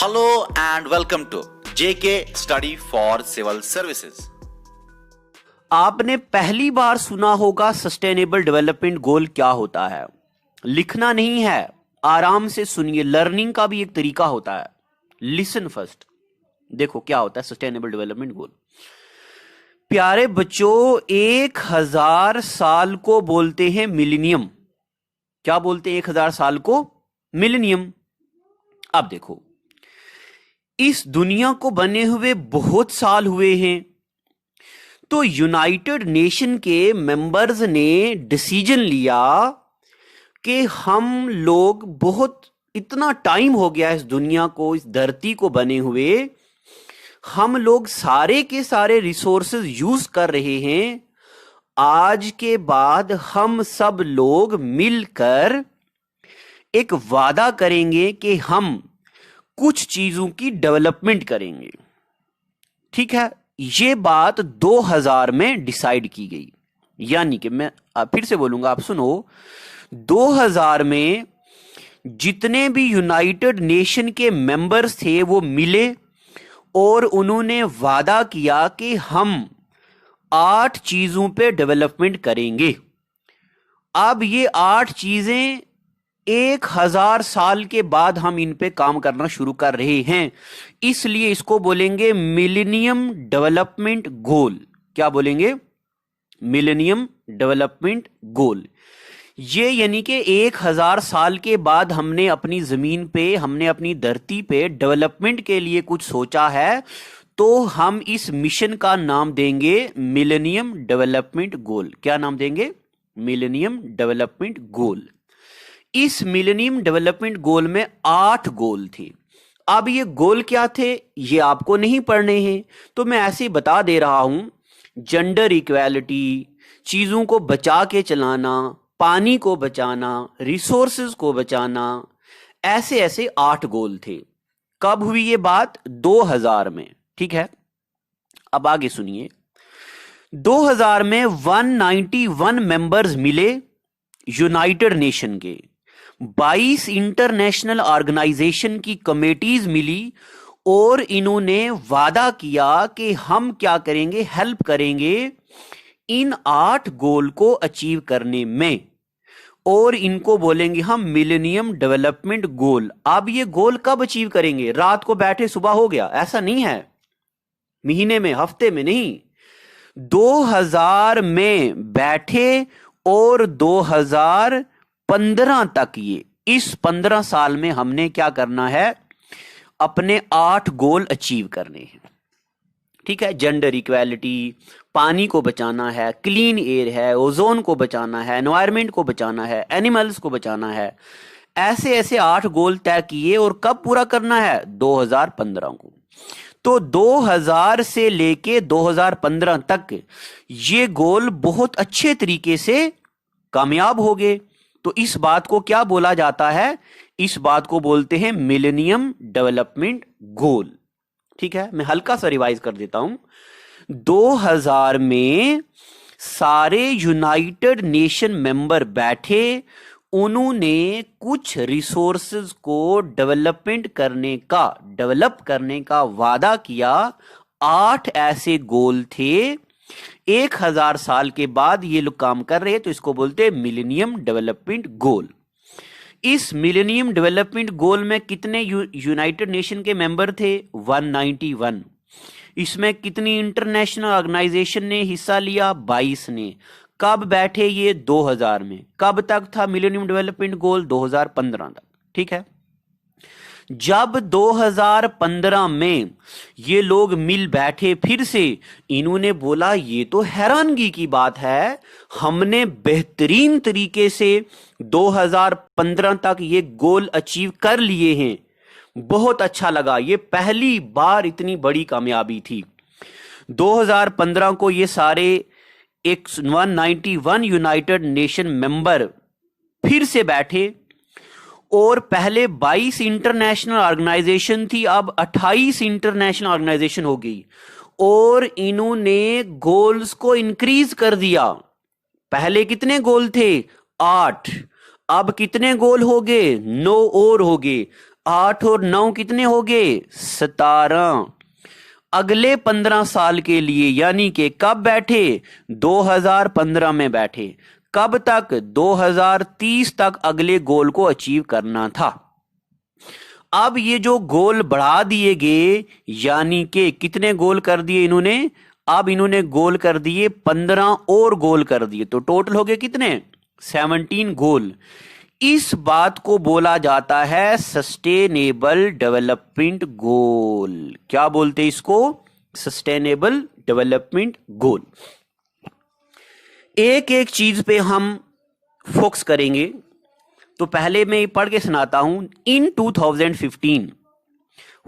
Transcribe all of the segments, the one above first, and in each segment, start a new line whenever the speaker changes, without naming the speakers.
Hello and welcome to JK Study for Civil Services.
आपने पहली बार सुना होगा सस्टेनेबल डेवलपमेंट गोल क्या होता है। लिखना नहीं है, आराम से सुनिए। लर्निंग का भी एक तरीका होता है। लिसन फर्स्ट, देखो क्या होता है सस्टेनेबल डेवलपमेंट गोल। प्यारे बच्चों, 1000 साल को बोलते हैं मिलेनियम। क्या बोलते हैं 1000 साल को? मिलेनियम। अब देखो, इस दुनिया को बने हुए बहुत साल हुए हैं, तो यूनाइटेड नेशन के मेंबर्स ने डिसीजन लिया कि हम लोग बहुत इतना टाइम हो गया इस दुनिया को, इस धरती को बने हुए, हम लोग सारे के सारे रिसोर्सेज यूज कर रहे हैं। आज के बाद हम सब लोग मिलकर एक वादा करेंगे कि हम कुछ चीजों की डेवलपमेंट करेंगे। ठीक है, ये बात 2000 में डिसाइड की गई। यानी कि मैं फिर से बोलूंगा, आप सुनो। 2000 में जितने भी यूनाइटेड नेशन के मेंबर्स थे वो मिले और उन्होंने वादा किया कि हम 8 चीजों पे डेवलपमेंट करेंगे। अब ये 8 चीजें 1000 साल के बाद हम इन पे काम करना शुरू कर रहे हैं, इसलिए इसको बोलेंगे मिलेनियम डेवलपमेंट गोल। क्या बोलेंगे? Millennium development goal. ये यानी कि 1000 साल के बाद हमने अपनी जमीन पे, हमने अपनी धरती पे डेवलपमेंट के लिए कुछ सोचा है, तो हम इस मिशन का नाम देंगे मिलेनियम डेवलपमेंट गोल। क्या नाम देंगे? Millennium development goal. इस मिलेनियम डेवलपमेंट गोल में 8 गोल थे। अब ये गोल क्या थे ये आपको नहीं पढ़ने हैं, तो मैं ऐसे ही बता दे रहा हूं। जेंडर इक्वालिटी, चीजों को बचा के चलाना, पानी को बचाना, रिसोर्सेज को बचाना, ऐसे ऐसे 8 गोल थे। कब हुई ये बात? 2000 में। ठीक है, अब आगे सुनिए। 2000 में 191 मेंबर्स मिले यूनाइटेड नेशन के। 22 इंटरनेशनल ऑर्गेनाइजेशन की कमेटीज मिली और इन्होंने वादा किया कि हम क्या करेंगे, हेल्प करेंगे इन 8 गोल को अचीव करने में, और इनको बोलेंगे हम मिलेनियम डेवलपमेंट गोल। अब ये गोल कब अचीव करेंगे? रात को बैठे सुबह हो गया, ऐसा नहीं है। महीने में, हफ्ते में नहीं, 2000 में बैठे और 2015 तक, ये इस 15 साल में हमने क्या करना है? अपने 8 गोल अचीव करने हैं। ठीक है, जेंडर इक्वालिटी, पानी को बचाना है, क्लीन एयर है, ओजोन को बचाना है, एनवायरनमेंट को बचाना है, एनिमल्स को बचाना है। ऐसे ऐसे 8 गोल तय किए और कब पूरा करना है? 2015 को। तो 2000 से लेके 2015 तक ये गोल बहुत अच्छे तरीके से कामयाब हो गए। तो इस बात को क्या बोला जाता है? इस बात को बोलते हैं मिलेनियम डेवलपमेंट गोल। ठीक है, मैं हल्का सा रिवाइज कर देता हूं। 2000 में सारे यूनाइटेड नेशन मेंबर बैठे, उन्होंने कुछ रिसोर्सेज को डेवलप करने का वादा किया। 8 ऐसे गोल थे। 1000 साल के बाद ये लोग काम कर रहे हैं, तो इसको बोलते हैं मिलेनियम डेवलपमेंट गोल। इस मिलेनियम डेवलपमेंट गोल में कितने यूनाइटेड नेशन के मेंबर थे? 191। इसमें कितनी इंटरनेशनल ऑर्गेनाइजेशन ने हिस्सा लिया? 22 ने। कब बैठे ये? 2000 में। कब तक था मिलेनियम डेवलपमेंट गोल? 2015 तक। ठीक है, जब 2015 में ये लोग मिल बैठे फिर से, इन्होंने बोला ये तो हैरानगी की बात है, हमने बेहतरीन तरीके से 2015 तक ये गोल अचीव कर लिए हैं, बहुत अच्छा लगा, ये पहली बार इतनी बड़ी कामयाबी थी। 2015 को ये सारे 191 यूनाइटेड नेशन मेंबर फिर से बैठे, और पहले 22 इंटरनेशनल ऑर्गेनाइजेशन थी, अब 28 इंटरनेशनल ऑर्गेनाइजेशन हो गई, और इन्होंने गोल्स को इंक्रीज कर दिया। पहले कितने गोल थे? 8। अब कितने गोल हो गए? 9 और हो गए। 8 और 9 कितने हो गए? 17। अगले 15 साल के लिए, यानी कि कब बैठे? 2015 में बैठे। कब तक? 2030 तक अगले गोल को अचीव करना था। अब ये जो गोल बढ़ा दिए गए, यानी कि कितने गोल कर दिए इन्होंने? अब इन्होंने गोल कर दिए 15 और गोल कर दिए, तो टोटल हो गए कितने? 17 गोल। इस बात को बोला जाता है सस्टेनेबल डेवलपमेंट गोल। क्या बोलते हैं इसको? सस्टेनेबल डेवलपमेंट गोल। एक एक चीज पे हम फोकस करेंगे, तो पहले मैं पढ़ के सुनाता हूं। इन 2015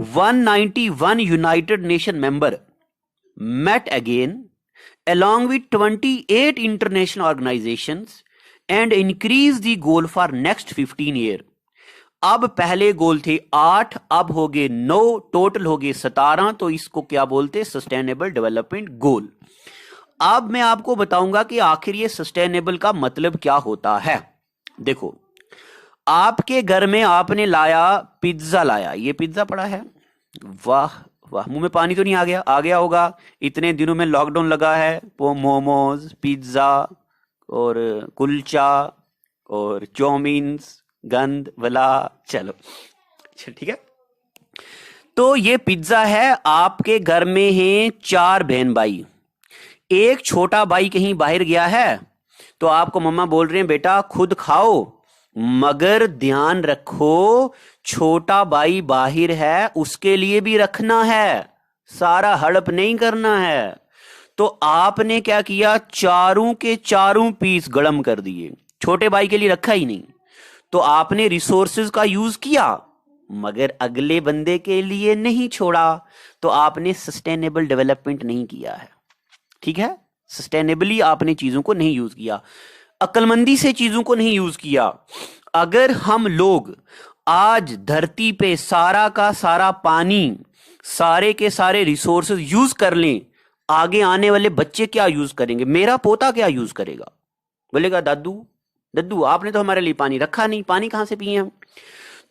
191 United nation member met again along with 28 international organizations and increase the goal for next 15 year। अब पहले गोल थे 8, अब हो गए 9, टोटल हो गए 17, तो इसको क्या बोलते? सस्टेनेबल डेवलपमेंट गोल। अब मैं आपको बताऊंगा कि आखिर ये सस्टेनेबल का मतलब क्या होता है। देखो, आपके घर में आपने लाया पिज्जा, लाया, ये पिज्जा पड़ा है, वाह वाह, मुंह में पानी तो नहीं आ गया? आ गया होगा। इतने दिनों में लॉकडाउन लगा है, वो मोमोज, पिज्जा और कुलचा और चाउमीन्स, गंद वाला, चलो ठीक है। तो ये पिज्जा है, आपके घर में हैं 4 बहन भाई। एक छोटा भाई कहीं बाहर गया है, तो आपको मम्मा बोल रहे हैं बेटा खुद खाओ, मगर ध्यान रखो छोटा भाई बाहर है, उसके लिए भी रखना है, सारा हड़प नहीं करना है। तो आपने क्या किया? चारों के चारों पीस गरम कर दिए, छोटे भाई के लिए रखा ही नहीं। तो आपने रिसोर्सेज का यूज किया, मगर अगले बंदे के लिए नहीं छोड़ा, तो आपने सस्टेनेबल डेवलपमेंट नहीं किया है। ठीक है, सस्टेनेबली आपने चीजों को नहीं यूज किया, अक्लमंदी से चीजों को नहीं यूज किया। अगर हम लोग आज धरती पे सारा का सारा पानी, सारे के सारे रिसोर्सेज यूज कर लें, आगे आने वाले बच्चे क्या यूज करेंगे? मेरा पोता क्या यूज करेगा? बोलेगा दादू दद्दू आपने तो हमारे लिए पानी रखा नहीं, पानी कहां से पिए हम?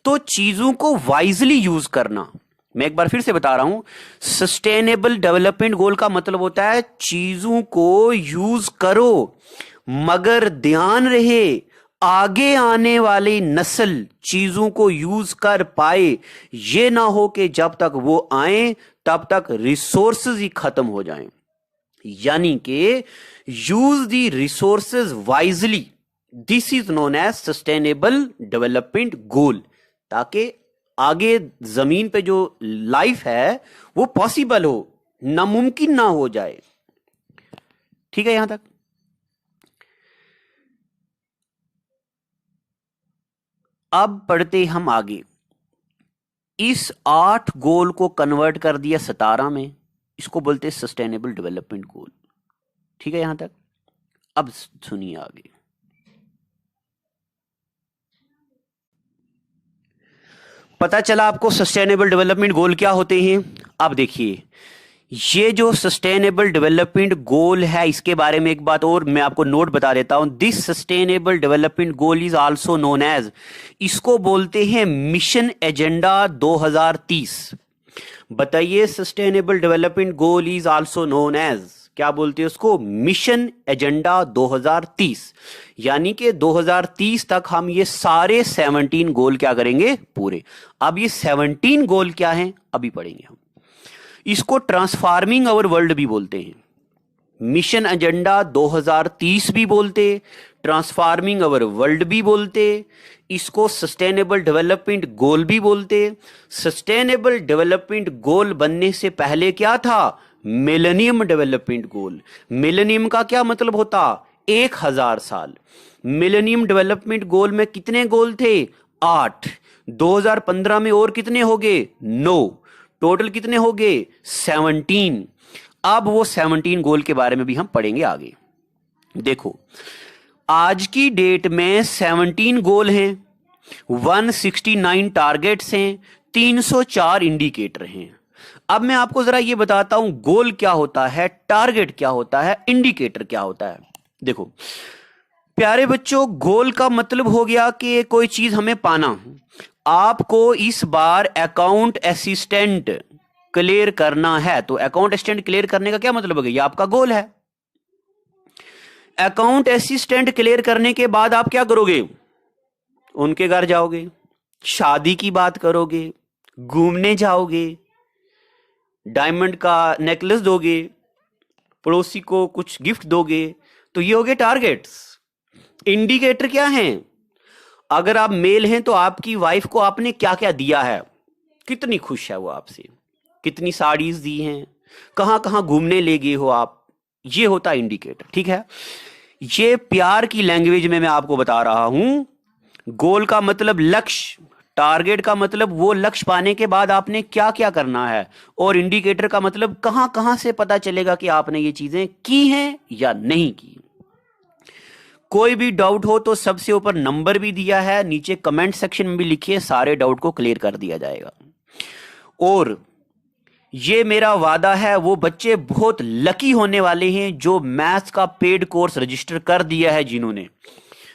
तो चीजों को वाइजली यूज करना। मैं एक बार फिर से बता रहा हूं, सस्टेनेबल डेवलपमेंट गोल का मतलब होता है चीजों को यूज करो, मगर ध्यान रहे आगे आने वाली नस्ल चीजों को यूज कर पाए। ये ना हो कि जब तक वो आए तब तक रिसोर्सेज ही खत्म हो जाएं। यानी कि use the resources wisely, this is known as sustainable development goal, ताकि आगे जमीन पे जो लाइफ है वो पॉसिबल हो, नामुमकिन ना हो जाए। ठीक है, यहां तक। अब पढ़ते हम आगे। इस 8 गोल को कन्वर्ट कर दिया 17 में, इसको बोलते हैं सस्टेनेबल डेवलपमेंट गोल। ठीक है यहां तक। अब सुनिए आगे। पता चला आपको सस्टेनेबल डेवलपमेंट गोल क्या होते हैं। अब देखिए, ये जो सस्टेनेबल डेवलपमेंट गोल है, इसके बारे में एक बात और मैं आपको नोट बता देता हूं। This sustainable development goal is also known as, इसको बोलते हैं मिशन एजेंडा 2030। बताइए, sustainable development goal is also known as, क्या बोलते हैं उसको? Mission agenda 2030। यानी कि 2030 तक हम ये सारे 17 गोल क्या करेंगे? पूरे। अब ये 17 गोल क्या हैं, अभी पढ़ेंगे हम। इसको ट्रांसफार्मिंग अवर वर्ल्ड भी बोलते हैं, मिशन एजेंडा 2030 भी बोलते, ट्रांसफार्मिंग अवर वर्ल्ड भी बोलते, इसको सस्टेनेबल डेवलपमेंट गोल भी बोलते। सस्टेनेबल डेवलपमेंट गोल बनने से पहले क्या था? Millennium development goal. मिलेनियम का क्या मतलब होता? 1000 साल। मिलेनियम डेवलपमेंट गोल में कितने गोल थे? 8। 2015 में और कितने हो गए? 9। टोटल कितने हो गए? 17। अब वो 17 गोल के बारे में भी हम पढ़ेंगे आगे। देखो, आज की डेट में 17 गोल हैं, 169 टारगेट्स हैं, 304 इंडिकेटर हैं। अब मैं आपको जरा ये बताता हूं गोल क्या होता है, टारगेट क्या होता है, इंडिकेटर क्या होता है। देखो प्यारे बच्चों, गोल का मतलब हो गया कि कोई चीज हमें पाना। आपको इस बार अकाउंट असिस्टेंट क्लियर करना है। तो अकाउंट असिस्टेंट क्लियर करने का क्या मतलब है? ये आपका गोल है। अकाउंट असिस्टेंट क्लियर करने के बाद आप क्या करोगे? उनके घर जाओगे, शादी की बात करोगे, घूमने जाओगे, डायमंड का नेकलेस दोगे, पड़ोसी को कुछ गिफ्ट दोगे। तो ये हो गए टारगेट्स। इंडिकेटर क्या हैं? अगर आप मेल हैं तो आपकी वाइफ को आपने क्या क्या दिया है, कितनी खुश है वो आपसे, कितनी साड़ीज दी हैं, कहां कहां घूमने ले गए हो आप, ये होता है इंडिकेटर। ठीक है, ये प्यार की लैंग्वेज में मैं आपको बता रहा हूं। गोल का मतलब लक्ष्य, टारगेट का मतलब वो लक्ष्य पाने के बाद आपने क्या क्या करना है, और इंडिकेटर का मतलब कहां कहां से पता चलेगा कि आपने ये चीजें की हैं या नहीं की। कोई भी डाउट हो तो सबसे ऊपर नंबर भी दिया है, नीचे कमेंट सेक्शन में भी लिखिए, सारे डाउट को क्लियर कर दिया जाएगा। और ये मेरा वादा है, वो बच्चे बहुत लकी होने वाले हैं जो मैथ्स का पेड कोर्स रजिस्टर कर दिया है, जिन्होंने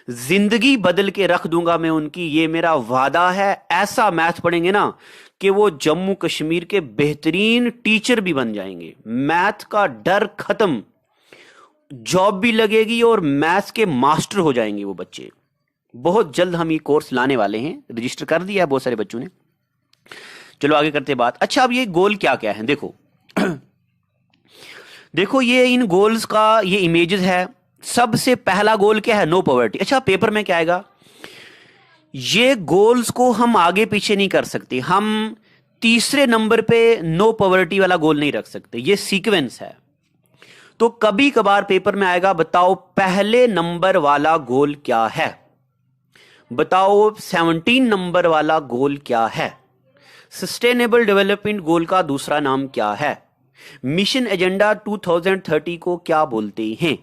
जिंदगी बदल के रख दूंगा मैं उनकी, ये मेरा वादा है। ऐसा मैथ पढ़ेंगे ना कि वो जम्मू कश्मीर के बेहतरीन टीचर भी बन जाएंगे। मैथ का डर खत्म, जॉब भी लगेगी और मैथ्स के मास्टर हो जाएंगे वो बच्चे। बहुत जल्द हम ये कोर्स लाने वाले हैं, रजिस्टर कर दिया है बहुत सारे बच्चों ने। चलो आगे करते हैं बात। अच्छा, अब ये गोल क्या क्या है देखो। देखो ये इन गोल्स का ये इमेजेस है। सबसे पहला गोल क्या है? No poverty. अच्छा, पेपर में क्या आएगा? ये गोल्स को हम आगे पीछे नहीं कर सकते, हम तीसरे नंबर पे नो पॉवर्टी वाला गोल नहीं रख सकते, ये सीक्वेंस है। तो कभी कभार पेपर में आएगा, बताओ पहले नंबर वाला गोल क्या है, बताओ 17 नंबर वाला गोल क्या है, सस्टेनेबल डेवलपमेंट गोल का दूसरा नाम क्या है, मिशन एजेंडा 2030 को क्या बोलते हैं।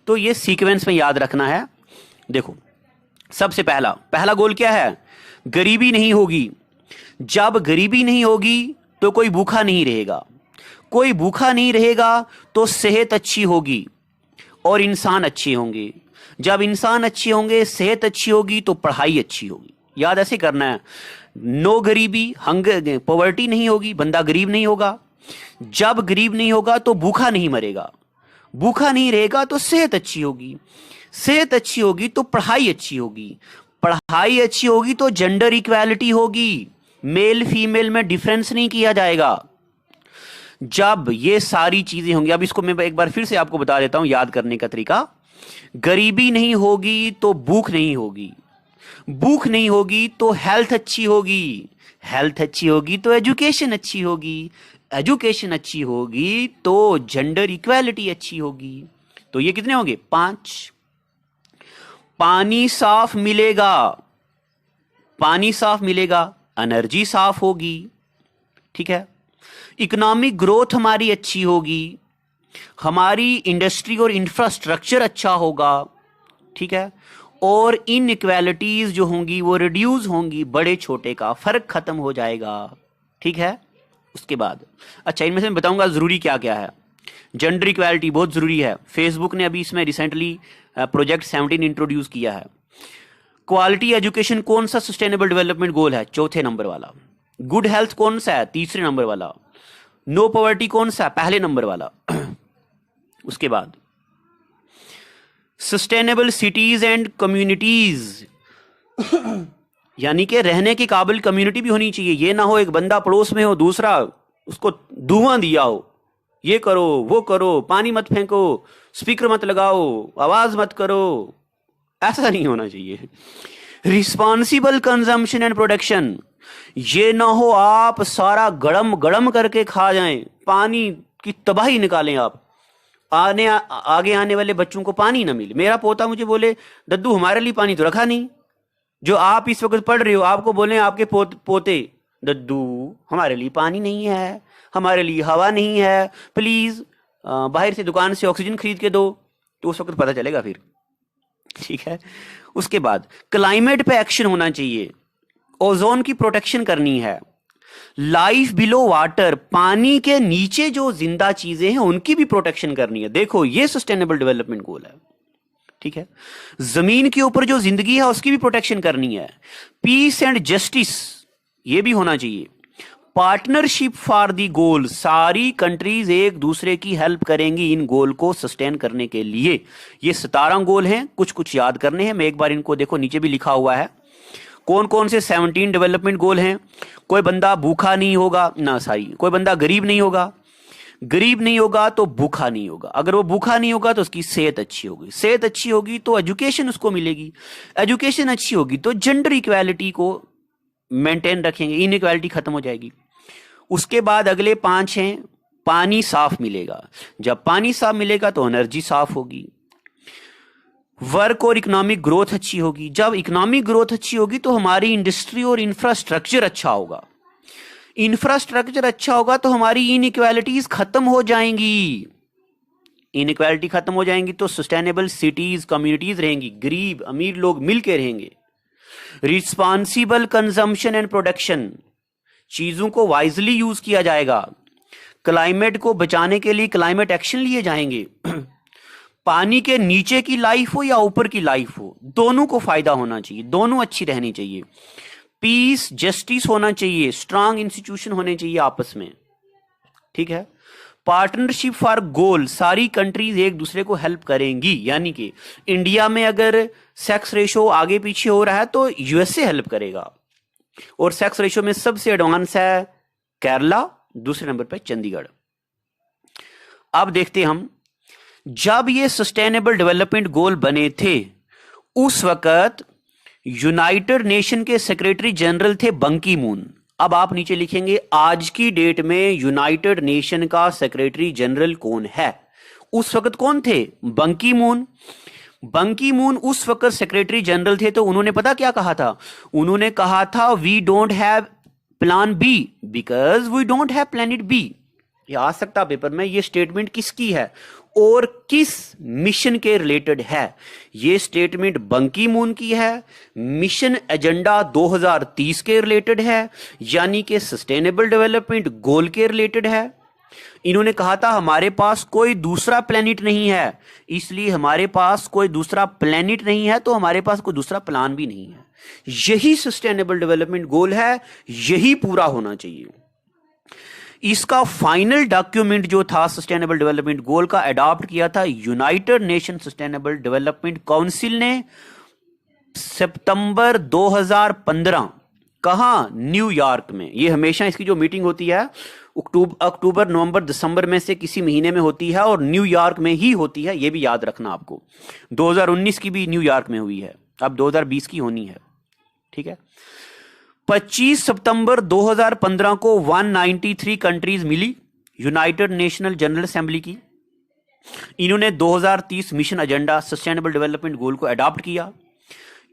तो ये सीक्वेंस में याद रखना है। देखो, सबसे पहला गोल क्या है? गरीबी नहीं होगी। जब गरीबी नहीं होगी तो कोई भूखा नहीं रहेगा, कोई भूखा नहीं रहेगा तो सेहत अच्छी होगी और इंसान अच्छे होंगे। जब इंसान अच्छे होंगे, सेहत अच्छी होगी तो पढ़ाई अच्छी होगी। याद ऐसे करना है। नो गरीबी, हंगर, पॉवर्टी नहीं होगी, बंदा गरीब नहीं होगा। जब गरीब नहीं होगा तो भूखा नहीं मरेगा, भूखा नहीं रहेगा तो सेहत अच्छी होगी, सेहत अच्छी होगी तो पढ़ाई अच्छी होगी, पढ़ाई अच्छी होगी तो जेंडर इक्वालिटी होगी, मेल फीमेल में डिफरेंस नहीं किया जाएगा। जब ये सारी चीजें होंगी, अब इसको मैं एक बार फिर से आपको बता देता हूं याद करने का तरीका। गरीबी नहीं होगी तो भूख नहीं होगी, भूख नहीं होगी तो हेल्थ अच्छी होगी, हेल्थ अच्छी होगी तो एजुकेशन अच्छी होगी, एजुकेशन अच्छी होगी तो जेंडर इक्वालिटी अच्छी होगी। तो ये कितने होंगे? 5। पानी साफ मिलेगा, पानी साफ मिलेगा, एनर्जी साफ होगी। ठीक है, इकोनॉमिक ग्रोथ हमारी अच्छी होगी, हमारी इंडस्ट्री और इंफ्रास्ट्रक्चर अच्छा होगा। ठीक है, और इनइक्वालिटीज जो होंगी वो रिड्यूस होंगी, बड़े छोटे का फर्क खत्म हो जाएगा। ठीक है, उसके बाद अच्छा, इनमें से मैं बताऊंगा जरूरी क्या क्या है। जेंडर इक्वालिटी बहुत जरूरी है, फेसबुक ने अभी इसमें रिसेंटली प्रोजेक्ट 17 इंट्रोड्यूस किया है। क्वालिटी एजुकेशन कौन सा सस्टेनेबल डेवलपमेंट गोल है? चौथे नंबर वाला। गुड हेल्थ कौन सा है? तीसरे नंबर वाला। नो पॉवर्टी कौन सा है? पहले नंबर वाला। उसके बाद सस्टेनेबल सिटीज एंड कम्युनिटीज, यानी कि रहने की काबिल कम्युनिटी भी होनी चाहिए। ये ना हो एक बंदा पड़ोस में हो, दूसरा उसको धुआं दिया हो, ये करो वो करो, पानी मत फेंको, स्पीकर मत लगाओ, आवाज मत करो, ऐसा नहीं होना चाहिए। रिस्पॉन्सिबल कंजम्पशन एंड प्रोडक्शन, ये ना हो आप सारा गड़म गड़म करके खा जाएं, पानी की तबाही निकालें आप, आगे आने वाले बच्चों को पानी ना मिले। मेरा पोता मुझे बोले, दद्दू हमारे लिए पानी तो रखा नहीं। जो आप इस वक्त पढ़ रहे हो, आपको बोले आपके पोते, दद्दू हमारे लिए पानी नहीं है, हमारे लिए हवा नहीं है, प्लीज बाहर से दुकान से ऑक्सीजन खरीद के दो, तो उस वक्त पता चलेगा फिर। ठीक है, उसके बाद क्लाइमेट पे एक्शन होना चाहिए, ओजोन की प्रोटेक्शन करनी है, लाइफ बिलो वाटर, पानी के नीचे जो जिंदा चीजें हैं उनकी भी प्रोटेक्शन करनी है। देखो ये सस्टेनेबल डेवलपमेंट गोल है। ठीक है। जमीन के ऊपर जो जिंदगी है उसकी भी प्रोटेक्शन करनी है। पीस एंड जस्टिस ये भी होना चाहिए। पार्टनरशिप फॉर दी गोल, सारी कंट्रीज एक दूसरे की हेल्प करेंगी इन गोल को सस्टेन करने के लिए। ये 17 गोल हैं, कुछ कुछ याद करने हैं। मैं एक बार इनको देखो, नीचे भी लिखा हुआ है कौन कौन से 17 डेवलपमेंट गोल हैं। कोई बंदा भूखा नहीं होगा ना, कोई बंदा गरीब नहीं होगा, गरीब नहीं होगा तो भूखा नहीं होगा, अगर वो भूखा नहीं होगा तो उसकी सेहत अच्छी होगी, सेहत अच्छी होगी तो एजुकेशन उसको मिलेगी, एजुकेशन अच्छी होगी तो जेंडर इक्वालिटी को मेंटेन रखेंगे, इनइक्वालिटी खत्म हो जाएगी। उसके बाद अगले 5 हैं, पानी साफ मिलेगा, जब पानी साफ मिलेगा तो एनर्जी साफ होगी। वर्क और इकोनॉमिक ग्रोथ अच्छी होगी, जब इकोनॉमिक ग्रोथ अच्छी होगी तो हमारी इंडस्ट्री और इंफ्रास्ट्रक्चर अच्छा होगा, इंफ्रास्ट्रक्चर अच्छा होगा तो हमारी इनइक्वालिटीज खत्म हो जाएंगी, इनइक्वालिटी खत्म हो जाएंगी तो सस्टेनेबल सिटीज कम्युनिटीज रहेंगी, गरीब अमीर लोग मिलके रहेंगे। रिस्पॉन्सिबल कंजम्पशन एंड प्रोडक्शन, चीजों को वाइजली यूज किया जाएगा, क्लाइमेट को बचाने के लिए क्लाइमेट एक्शन लिए जाएंगे। पानी के नीचे की लाइफ हो या ऊपर की लाइफ हो, दोनों को फायदा होना चाहिए, दोनों अच्छी रहनी चाहिए। पीस जस्टिस होना चाहिए, स्ट्रांग इंस्टीट्यूशन होने चाहिए आपस में, ठीक है। पार्टनरशिप फॉर गोल, सारी कंट्रीज एक दूसरे को हेल्प करेंगी, यानी कि इंडिया में अगर सेक्स रेशो आगे पीछे हो रहा है तो यूएसए हेल्प करेगा, और सेक्स रेशो में सबसे एडवांस है केरला, दूसरे नंबर पे चंडीगढ़। अब देखते हम, जब ये सस्टेनेबल डेवलपमेंट गोल बने थे उस वक्त यूनाइटेड नेशन के सेक्रेटरी जनरल थे बंकी मून। अब आप नीचे लिखेंगे आज की डेट में यूनाइटेड नेशन का सेक्रेटरी जनरल कौन है। उस वक्त कौन थे? बंकी मून। बंकी मून उस वक्त सेक्रेटरी जनरल थे, तो उन्होंने पता क्या कहा था? उन्होंने कहा था we don't have plan B because we don't have planet B. ये आ सकता पेपर में, ये स्टेटमेंट किसकी है और किस मिशन के रिलेटेड है? ये स्टेटमेंट बंकी मून की है, मिशन एजेंडा 2030 के रिलेटेड है, यानी कि सस्टेनेबल डेवलपमेंट गोल के रिलेटेड है। इन्होंने कहा था हमारे पास कोई दूसरा प्लेनेट नहीं है, इसलिए हमारे पास कोई दूसरा प्लेनेट नहीं है तो हमारे पास कोई दूसरा प्लान भी नहीं है। यही सस्टेनेबल डेवलपमेंट गोल है, यही पूरा होना चाहिए। इसका फाइनल डॉक्यूमेंट जो था सस्टेनेबल डेवलपमेंट गोल का, अडॉप्ट किया था United nation sustainable development council ने सितंबर 2015। कहां? न्यूयॉर्क में। ये हमेशा इसकी जो मीटिंग होती है अक्टूबर नवंबर दिसंबर में से किसी महीने में होती है और न्यूयॉर्क में ही होती है, ये भी याद रखना आपको। 2019 की भी न्यूयॉर्क में हुई है, अब 2020 की होनी है, ठीक है। 25 सितंबर 2015 को 193 कंट्रीज मिली यूनाइटेड नेशनल जनरल असेंबली की। इन्होंने 2030 मिशन एजेंडा सस्टेनेबल डेवलपमेंट गोल को अडॉप्ट किया।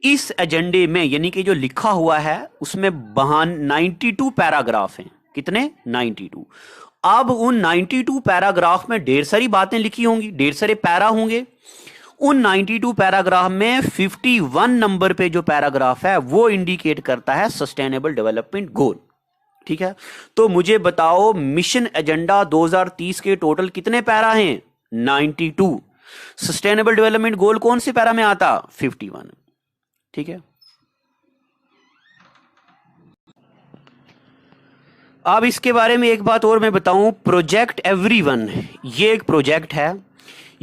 इस एजेंडे में यानी कि जो लिखा हुआ है उसमें 92 पैराग्राफ हैं। कितने? 92। अब उन 92 पैराग्राफ में ढेर सारी बातें लिखी होंगी, ढेर सारे पैरा होंगे। उन 92 पैराग्राफ में 51 नंबर पे जो पैराग्राफ है वो इंडिकेट करता है सस्टेनेबल डेवलपमेंट गोल, ठीक है। तो मुझे बताओ मिशन एजेंडा 2030 के टोटल कितने पैरा हैं? 92। सस्टेनेबल डेवलपमेंट गोल कौन से पैरा में आता? 51, ठीक है। अब इसके बारे में एक बात और मैं बताऊं, प्रोजेक्ट एवरीवन, ये एक प्रोजेक्ट है,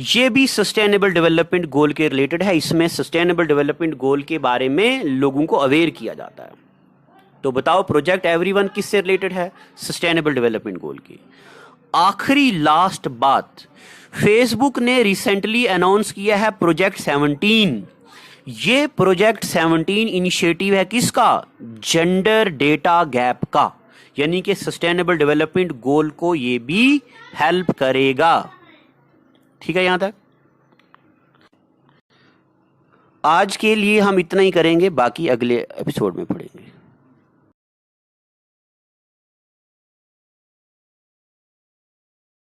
ये भी सस्टेनेबल डेवलपमेंट गोल के रिलेटेड है। इसमें सस्टेनेबल डेवलपमेंट गोल के बारे में लोगों को अवेयर किया जाता है। तो बताओ प्रोजेक्ट एवरीवन किससे रिलेटेड है? सस्टेनेबल डेवलपमेंट गोल की। आखिरी लास्ट बात, फेसबुक ने रिसेंटली अनाउंस किया है प्रोजेक्ट 17। ये प्रोजेक्ट 17 इनिशिएटिव है किसका? जेंडर डेटा गैप का, यानी कि सस्टेनेबल डेवलपमेंट गोल को ये भी हेल्प करेगा, ठीक है। यहां तक आज के लिए हम इतना ही करेंगे, बाकी अगले एपिसोड में पढ़ेंगे।